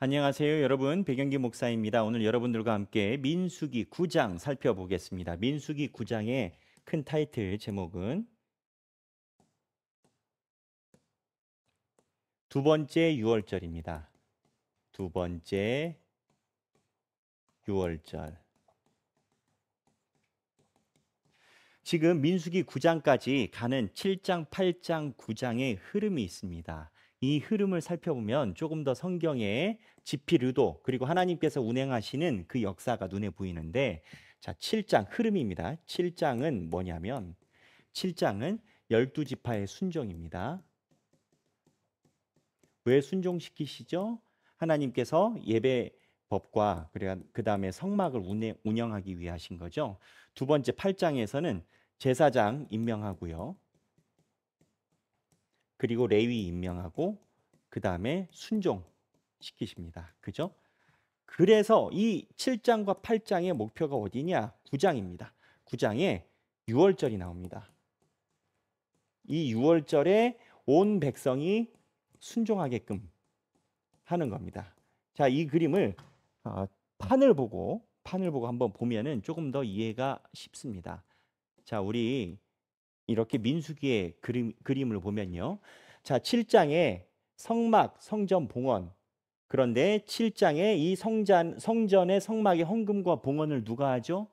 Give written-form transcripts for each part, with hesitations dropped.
안녕하세요, 여러분. 백영기 목사입니다. 오늘 여러분들과 함께 민수기 9장 살펴보겠습니다. 민수기 9장의 큰 타이틀 제목은 두 번째 유월절입니다. 두 번째 유월절. 지금 민수기 9장까지 가는 7장, 8장, 9장의 흐름이 있습니다. 이 흐름을 살펴보면 조금 더 성경의 지필 의도 그리고 하나님께서 운행하시는 그 역사가 눈에 보이는데, 자, 7장 흐름입니다. 7장은 뭐냐면 7장은 12지파의 순종입니다. 왜 순종시키시죠? 하나님께서 예배법과 그 다음에 성막을 운영하기 위해 하신 거죠. 두 번째 8장에서는 제사장 임명하고요. 그리고 레위 임명하고 그 다음에 순종시키십니다. 그죠? 그래서 이 7장과 8장의 목표가 어디냐? 9장입니다. 9장에 유월절이 나옵니다. 이 유월절에 온 백성이 순종하게끔 하는 겁니다. 자, 이 그림을 판을 보고 한번 보면은 조금 더 이해가 쉽습니다. 자, 우리 이렇게 민수기의 그림을 보면요. 자, 7장에 성막, 성전, 봉헌. 그런데 7장에 이 성전의 성막의 헌금과 봉헌을 누가 하죠?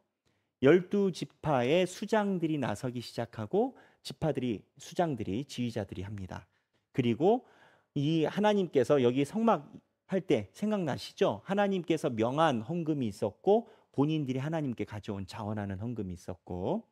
12지파의 수장들이 나서기 시작하고 수장들이 지휘자들이 합니다. 그리고 이 하나님께서 여기 성막 할 때 생각나시죠? 하나님께서 명한 헌금이 있었고 본인들이 하나님께 가져온 자원하는 헌금이 있었고,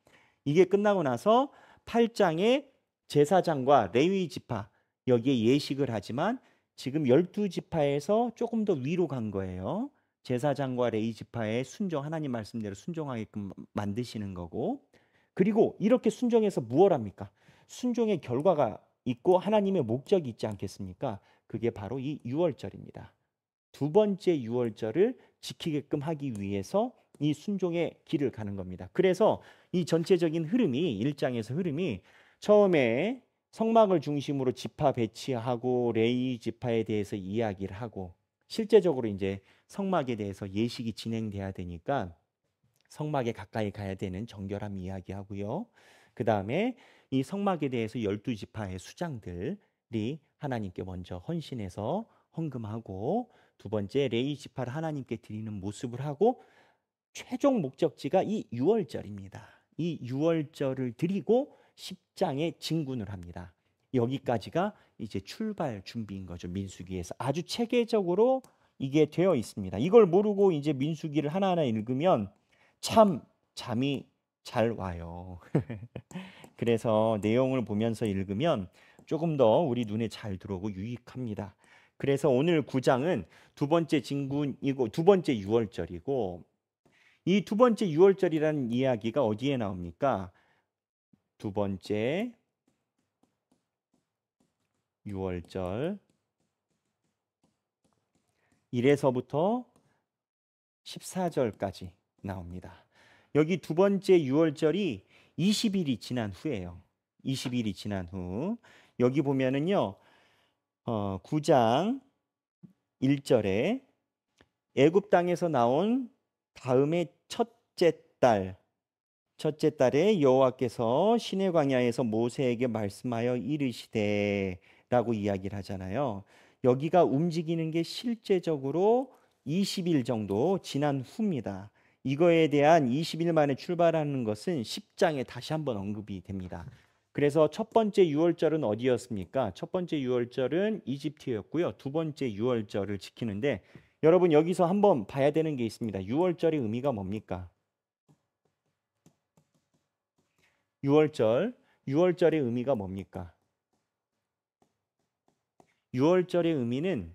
이게 끝나고 나서 8장에 제사장과 레위 지파 여기에 예식을 하지만 지금 12지파에서 조금 더 위로 간 거예요. 제사장과 레위 지파의 하나님 말씀대로 순종하게끔 만드시는 거고, 그리고 이렇게 순종해서 무엇 합니까? 순종의 결과가 있고 하나님의 목적이 있지 않겠습니까? 그게 바로 이 유월절입니다. 두 번째 유월절을 지키게끔 하기 위해서 이 순종의 길을 가는 겁니다. 그래서 이 전체적인 흐름이 1장에서 흐름이 처음에 성막을 중심으로 지파 배치하고 레위 지파에 대해서 이야기를 하고, 실제적으로 이제 성막에 대해서 예식이 진행돼야 되니까 성막에 가까이 가야 되는 정결함 이야기하고요. 그 다음에 이 성막에 대해서 12지파의 수장들이 하나님께 먼저 헌신해서 헌금하고, 두 번째 레위 지파를 하나님께 드리는 모습을 하고, 최종 목적지가 이 유월절입니다. 이 유월절을 드리고 10장에 진군을 합니다. 여기까지가 이제 출발 준비인 거죠. 민수기에서 아주 체계적으로 이게 되어 있습니다. 이걸 모르고 이제 민수기를 하나하나 읽으면 참 잠이 잘 와요. 그래서 내용을 보면서 읽으면 조금 더 우리 눈에 잘 들어오고 유익합니다. 그래서 오늘 9장은 두 번째 진군이고 두 번째 유월절이고, 이 두 번째 유월절이라는 이야기가 어디에 나옵니까? 두 번째 유월절 1에서부터 14절까지 나옵니다. 여기 두 번째 유월절이 20일이 지난 후예요. 20일이 지난 후. 여기 보면은요. 9장 1절에 애굽 땅에서 나온 다음에 첫째 달에 여호와께서 시내 광야에서 모세에게 말씀하여 이르시되라고 이야기를 하잖아요. 여기가 움직이는 게 실제적으로 20일 정도 지난 후입니다. 이거에 대한 20일 만에 출발하는 것은 10장에 다시 한번 언급이 됩니다. 그래서 첫 번째 유월절은 어디였습니까? 첫 번째 유월절은 이집트였고요. 두 번째 유월절을 지키는데, 여러분 여기서 한번 봐야 되는 게 있습니다. 유월절의 의미가 뭡니까? 유월절의 의미가 뭡니까? 유월절의 의미는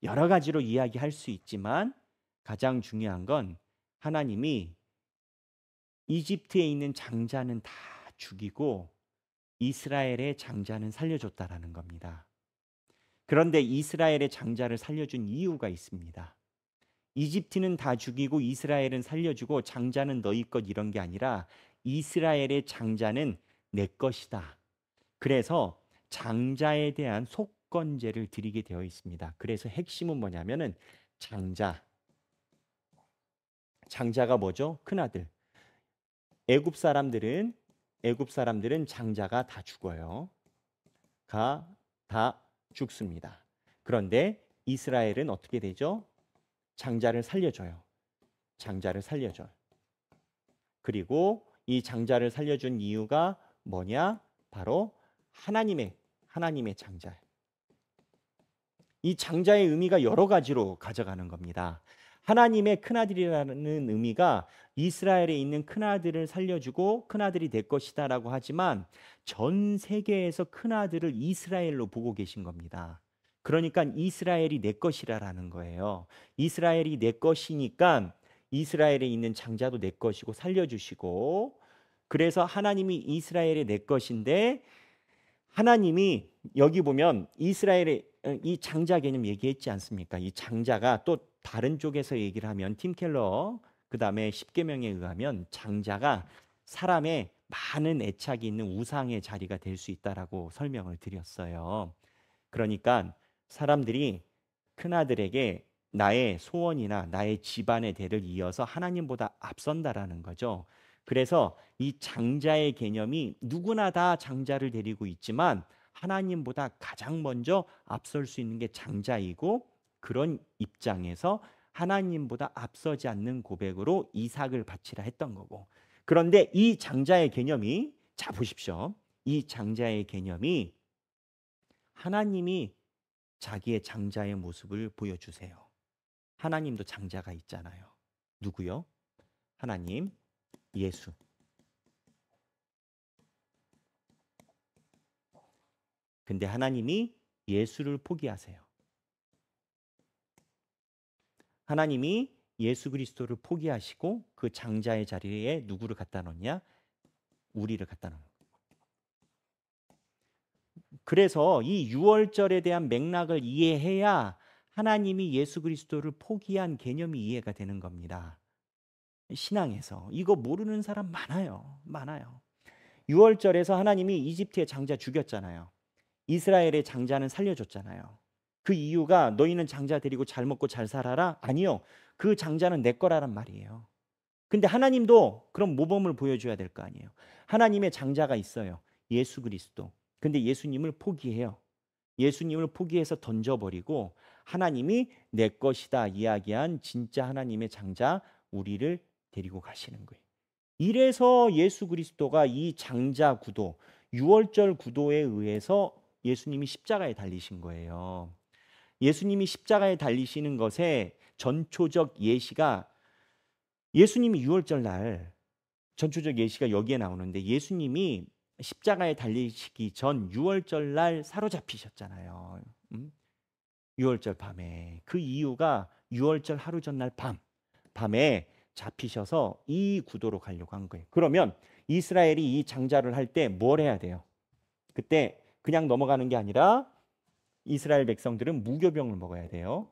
여러 가지로 이야기할 수 있지만 가장 중요한 건 하나님이 이집트에 있는 장자는 다 죽이고 이스라엘의 장자는 살려줬다라는 겁니다. 그런데 이스라엘의 장자를 살려준 이유가 있습니다. 이집트는 다 죽이고 이스라엘은 살려주고 장자는 너희 것 이런 게 아니라 이스라엘의 장자는 내 것이다. 그래서 장자에 대한 속건제를 드리게 되어 있습니다. 그래서 핵심은 뭐냐면은 장자가 뭐죠? 큰아들. 애굽 사람들은 장자가 다 죽어요. 다 죽습니다. 그런데 이스라엘은 어떻게 되죠? 장자를 살려줘요. 장자를 살려줘요. 그리고 이 장자를 살려준 이유가 뭐냐? 바로 하나님의 장자. 이 장자의 의미가 여러 가지로 가져가는 겁니다. 하나님의 큰아들이라는 의미가 이스라엘에 있는 큰아들을 살려주고 큰아들이 될 것이다라고 하지만 전 세계에서 큰아들을 이스라엘로 보고 계신 겁니다. 그러니까 이스라엘이 내 것이라는 거예요. 이스라엘이 내 것이니까 이스라엘에 있는 장자도 내 것이고 살려주시고, 그래서 하나님이 이스라엘의 내 것인데, 하나님이 여기 보면 이스라엘의 이 장자 개념 얘기했지 않습니까? 이 장자가 또 다른 쪽에서 얘기를 하면 팀 켈러 그다음에 십계명에 의하면 장자가 사람의 많은 애착이 있는 우상의 자리가 될 수 있다라고 설명을 드렸어요. 그러니까 사람들이 큰아들에게 나의 소원이나 나의 집안의 대를 이어서 하나님보다 앞선다라는 거죠. 그래서 이 장자의 개념이 누구나 다 장자를 데리고 있지만 하나님보다 가장 먼저 앞설 수 있는 게 장자이고, 그런 입장에서 하나님보다 앞서지 않는 고백으로 이삭을 바치라 했던 거고. 그런데 이 장자의 개념이, 자 보십시오. 이 장자의 개념이 하나님이 자기의 장자의 모습을 보여주세요. 하나님도 장자가 있잖아요. 누구요? 하나님, 예수. 근데 하나님이 예수를 포기하세요. 하나님이 예수 그리스도를 포기하시고 그 장자의 자리에 누구를 갖다 놓냐? 우리를 갖다 놓는 거예요. 그래서 이 유월절에 대한 맥락을 이해해야 하나님이 예수 그리스도를 포기한 개념이 이해가 되는 겁니다. 신앙에서 이거 모르는 사람 많아요. 유월절에서 하나님이 이집트의 장자 죽였잖아요. 이스라엘의 장자는 살려줬잖아요. 그 이유가 너희는 장자 데리고 잘 먹고 잘 살아라? 아니요. 그 장자는 내 거라란 말이에요. 근데 하나님도 그럼 모범을 보여줘야 될 거 아니에요. 하나님의 장자가 있어요. 예수 그리스도. 근데 예수님을 포기해요. 예수님을 포기해서 던져버리고 하나님이 내 것이다 이야기한 진짜 하나님의 장자 우리를 데리고 가시는 거예요. 이래서 예수 그리스도가 이 장자 구도, 유월절 구도에 의해서 예수님이 십자가에 달리신 거예요. 예수님이 십자가에 달리시는 것에 전초적 예시가, 예수님이 유월절 날 전초적 예시가 여기에 나오는데, 예수님이 십자가에 달리시기 전 유월절 날 사로잡히셨잖아요. 유월절 밤에. 그 이유가 유월절 하루 전날 밤에 잡히셔서 이 구도로 가려고 한 거예요. 그러면 이스라엘이 이 장자를 할 때 뭘 해야 돼요? 그때 그냥 넘어가는 게 아니라 이스라엘 백성들은 무교병을 먹어야 돼요.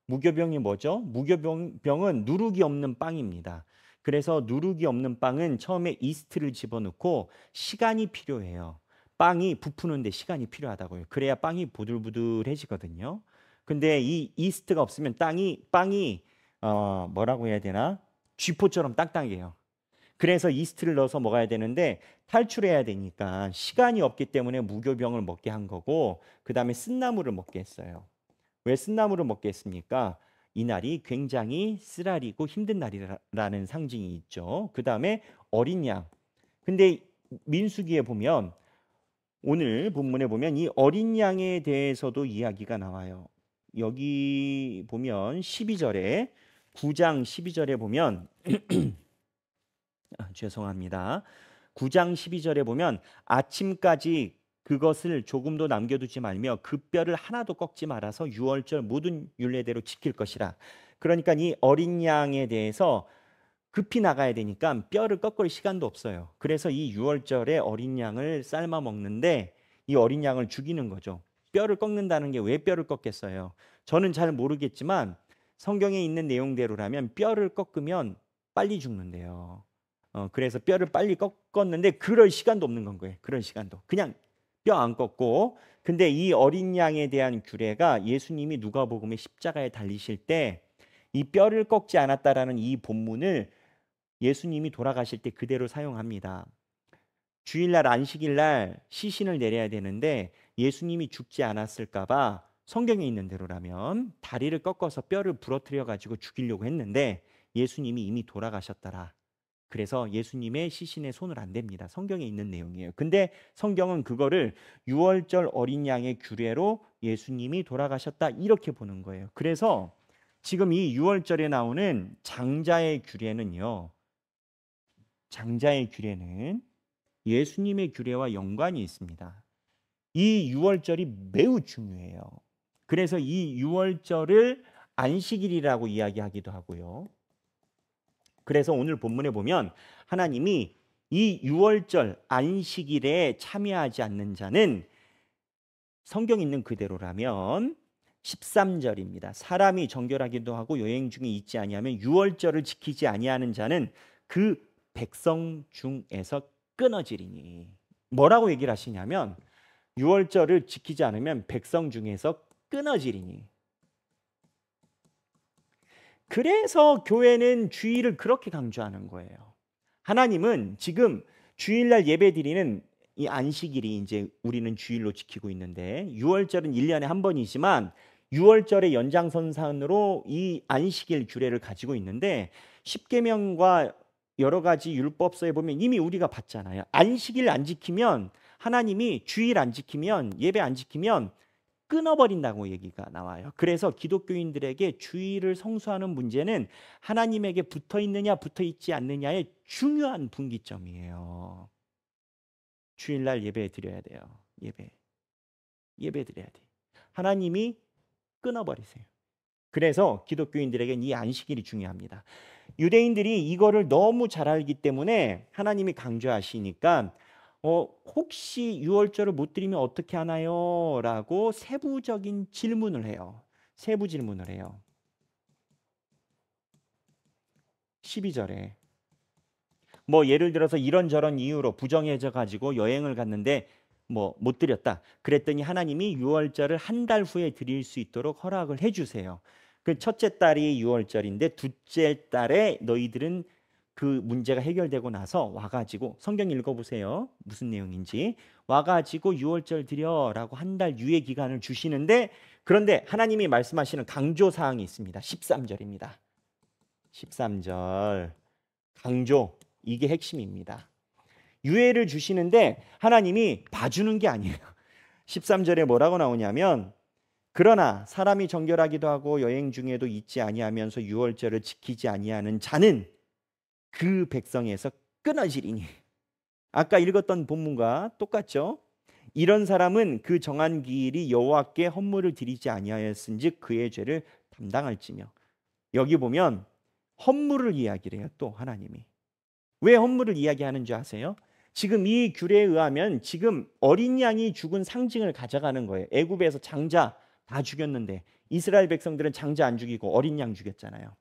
무교병이 뭐죠? 무교병은 누룩이 없는 빵입니다. 그래서 누룩이 없는 빵은 처음에 이스트를 집어넣고 시간이 필요해요. 빵이 부푸는데 시간이 필요하다고요. 그래야 빵이 보들보들해지거든요. 근데 이 이스트가 없으면 빵이 뭐라고 해야 되나? 쥐포처럼 땅땅해요. 그래서 이스트를 넣어서 먹어야 되는데 탈출해야 되니까 시간이 없기 때문에 무교병을 먹게 한 거고, 그 다음에 쓴나물을 먹게 했어요. 왜 쓴나물을 먹게 했습니까? 이날이 굉장히 쓰라리고 힘든 날이라는 상징이 있죠. 그 다음에 어린 양. 근데 민수기에 보면, 오늘 본문에 보면 이 어린 양에 대해서도 이야기가 나와요. 여기 보면 12절에 9장 12절에 보면 죄송합니다. 9장 12절에 보면 아침까지 그것을 조금도 남겨두지 말며 그 뼈를 하나도 꺾지 말아서 유월절 모든 율례대로 지킬 것이라. 그러니까 이 어린 양에 대해서 급히 나가야 되니까 뼈를 꺾을 시간도 없어요. 그래서 이 유월절에 어린 양을 삶아 먹는데 이 어린 양을 죽이는 거죠. 뼈를 꺾는다는 게 왜 뼈를 꺾겠어요? 저는 잘 모르겠지만 성경에 있는 내용대로라면 뼈를 꺾으면 빨리 죽는데요. 그래서 뼈를 빨리 꺾었는데 그럴 시간도 없는 건 거예요. 그런 시간도. 그냥 뼈 안 꺾고. 근데 이 어린 양에 대한 규례가 예수님이 누가복음의 십자가에 달리실 때 이 뼈를 꺾지 않았다라는 이 본문을 예수님이 돌아가실 때 그대로 사용합니다. 주일날 안식일날 시신을 내려야 되는데 예수님이 죽지 않았을까 봐 성경에 있는 대로라면 다리를 꺾어서 뼈를 부러뜨려 가지고 죽이려고 했는데 예수님이 이미 돌아가셨더라. 그래서 예수님의 시신에 손을 안 댑니다. 성경에 있는 내용이에요. 근데 성경은 그거를 유월절 어린 양의 규례로 예수님이 돌아가셨다 이렇게 보는 거예요. 그래서 지금 이 유월절에 나오는 장자의 규례는요. 장자의 규례는 예수님의 규례와 연관이 있습니다. 이 유월절이 매우 중요해요. 그래서 이 유월절을 안식일이라고 이야기하기도 하고요. 그래서 오늘 본문에 보면 하나님이 이 유월절 안식일에 참여하지 않는 자는 성경 있는 그대로라면 13절입니다. 사람이 정결하기도 하고 여행 중에 있지 아니하면 유월절을 지키지 아니하는 자는 그 백성 중에서 끊어지리니. 뭐라고 얘기를 하시냐면 유월절을 지키지 않으면 백성 중에서 끊어지리니. 그래서 교회는 주일을 그렇게 강조하는 거예요. 하나님은 지금 주일날 예배드리는 이 안식일이 이제 우리는 주일로 지키고 있는데 유월절은 1년에 한 번이지만 유월절의 연장선상으로 이 안식일 규례를 가지고 있는데 십계명과 여러 가지 율법서에 보면 이미 우리가 봤잖아요. 안식일 안 지키면 하나님이 주일 안 지키면 예배 안 지키면 끊어버린다고 얘기가 나와요. 그래서 기독교인들에게 주일을 성수하는 문제는 하나님에게 붙어 있느냐 붙어 있지 않느냐의 중요한 분기점이에요. 주일날 예배 드려야 돼요. 예배 드려야 돼. 하나님이 끊어버리세요. 그래서 기독교인들에게는 이 안식일이 중요합니다. 유대인들이 이거를 너무 잘 알기 때문에 하나님이 강조하시니까 혹시 유월절을 못 드리면 어떻게 하나요? 라고 세부적인 질문을 해요. 세부 질문을 해요. 12절에 뭐 예를 들어서 이런저런 이유로 부정해져 가지고 여행을 갔는데 뭐 못 드렸다. 그랬더니 하나님이 유월절을 한 달 후에 드릴 수 있도록 허락을 해주세요. 그 첫째 달이 유월절인데 둘째 달에 너희들은 그 문제가 해결되고 나서 와가지고 성경 읽어보세요. 무슨 내용인지. 와가지고 유월절 드려라고 한 달 유예 기간을 주시는데 그런데 하나님이 말씀하시는 강조사항이 있습니다. 13절입니다. 13절 강조. 이게 핵심입니다. 유예를 주시는데 하나님이 봐주는 게 아니에요. 13절에 뭐라고 나오냐면 그러나 사람이 정결하기도 하고 여행 중에도 있지 아니하면서 유월절을 지키지 아니하는 자는 그 백성에서 끊어지리니. 아까 읽었던 본문과 똑같죠? 이런 사람은 그 정한 기일이 여호와께 헌물을 드리지 아니하였은즉 그의 죄를 담당할지며. 여기 보면 헌물을 이야기를 해요. 또 하나님이 왜 헌물을 이야기하는 줄 아세요? 지금 이 규례에 의하면 지금 어린 양이 죽은 상징을 가져가는 거예요. 애굽에서 장자 다 죽였는데 이스라엘 백성들은 장자 안 죽이고 어린 양 죽였잖아요.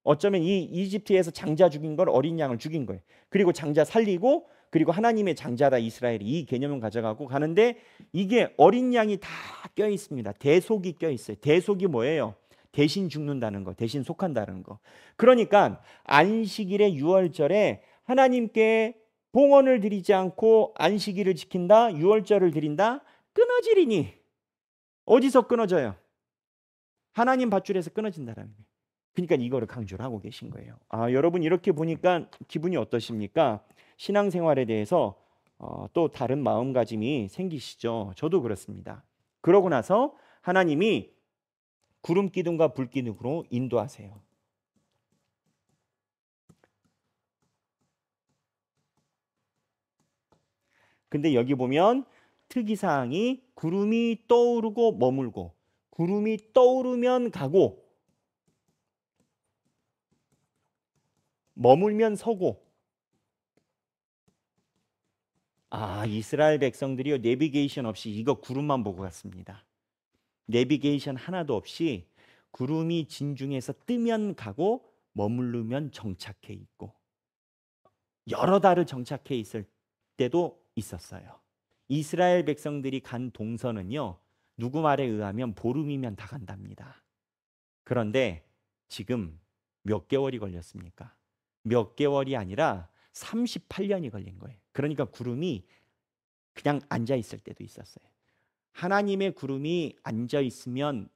어쩌면 이 이집트에서 장자 죽인 걸 어린 양을 죽인 거예요. 그리고 장자 살리고 그리고 하나님의 장자다 이스라엘이 이 개념을 가져가고 가는데 이게 어린 양이 다 껴 있습니다. 대속이 껴 있어요. 대속이 뭐예요? 대신 죽는다는 거, 대신 속한다는 거. 그러니까 안식일의 유월절에 하나님께 봉헌을 드리지 않고 안식일을 지킨다, 유월절을 드린다, 끊어지리니. 어디서 끊어져요? 하나님 밧줄에서 끊어진다라는 거예요. 그러니까 이거를 강조를 하고 계신 거예요. 여러분 이렇게 보니까 기분이 어떠십니까? 신앙생활에 대해서 또 다른 마음가짐이 생기시죠? 저도 그렇습니다. 그러고 나서 하나님이 구름 기둥과 불 기둥으로 인도하세요. 근데 여기 보면 특이사항이 구름이 떠오르고 머물고 구름이 떠오르면 가고 머물면 서고. 이스라엘 백성들이요 내비게이션 없이 이거 구름만 보고 갔습니다. 내비게이션 하나도 없이 구름이 진중에서 뜨면 가고 머무르면 정착해 있고 여러 달을 정착해 있을 때도 있었어요. 이스라엘 백성들이 간 동선은요, 누구 말에 의하면 보름이면 다 간답니다. 그런데 지금 몇 개월이 걸렸습니까? 몇 개월이 아니라 38년이 걸린 거예요. 그러니까 구름이 그냥 앉아 있을 때도 있었어요. 하나님의 구름이 앉아 있으면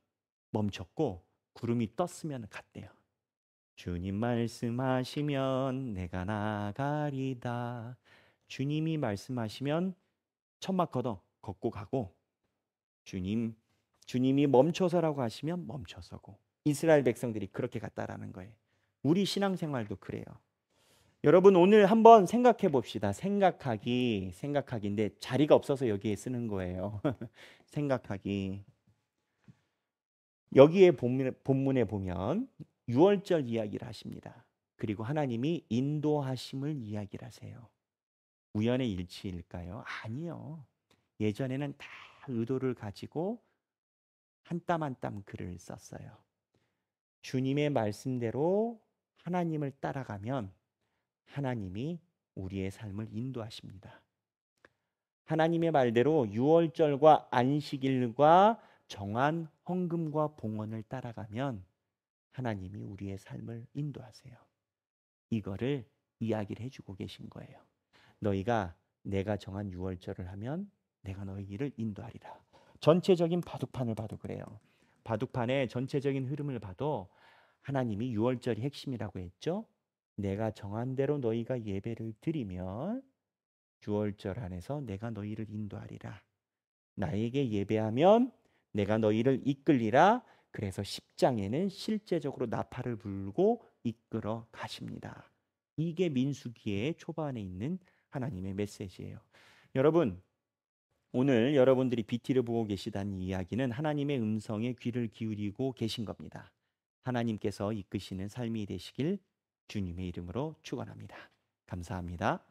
멈췄고 구름이 떴으면 갔대요. 주님 말씀하시면 내가 나가리다. 주님이 말씀하시면 천막 걷고 가고, 주님이 멈춰서라고 하시면 멈춰서고. 이스라엘 백성들이 그렇게 갔다라는 거예요. 우리 신앙생활도 그래요. 여러분 오늘 한번 생각해 봅시다. 생각하기인데 자리가 없어서 여기에 쓰는 거예요. 생각하기. 여기에 본문에 보면 유월절 이야기를 하십니다. 그리고 하나님이 인도하심을 이야기를 하세요. 우연의 일치일까요? 아니요. 예전에는 다 의도를 가지고 한 땀 한 땀 글을 썼어요. 주님의 말씀대로 하나님을 따라가면 하나님이 우리의 삶을 인도하십니다. 하나님의 말대로 유월절과 안식일과 정한 헌금과 봉헌을 따라가면 하나님이 우리의 삶을 인도하세요. 이거를 이야기를 해주고 계신 거예요. 너희가 내가 정한 유월절을 하면 내가 너희를 인도하리라. 전체적인 바둑판을 봐도 그래요. 바둑판의 전체적인 흐름을 봐도 하나님이 유월절이 핵심이라고 했죠. 내가 정한 대로 너희가 예배를 드리면 유월절 안에서 내가 너희를 인도하리라. 나에게 예배하면 내가 너희를 이끌리라. 그래서 10장에는 실제적으로 나팔을 불고 이끌어 가십니다. 이게 민수기의 초반에 있는 하나님의 메시지예요. 여러분, 오늘 여러분들이 BT를 보고 계시다는 이야기는 하나님의 음성에 귀를 기울이고 계신 겁니다. 하나님께서 이끄시는 삶이 되시길 주님의 이름으로 축원합니다. 감사합니다.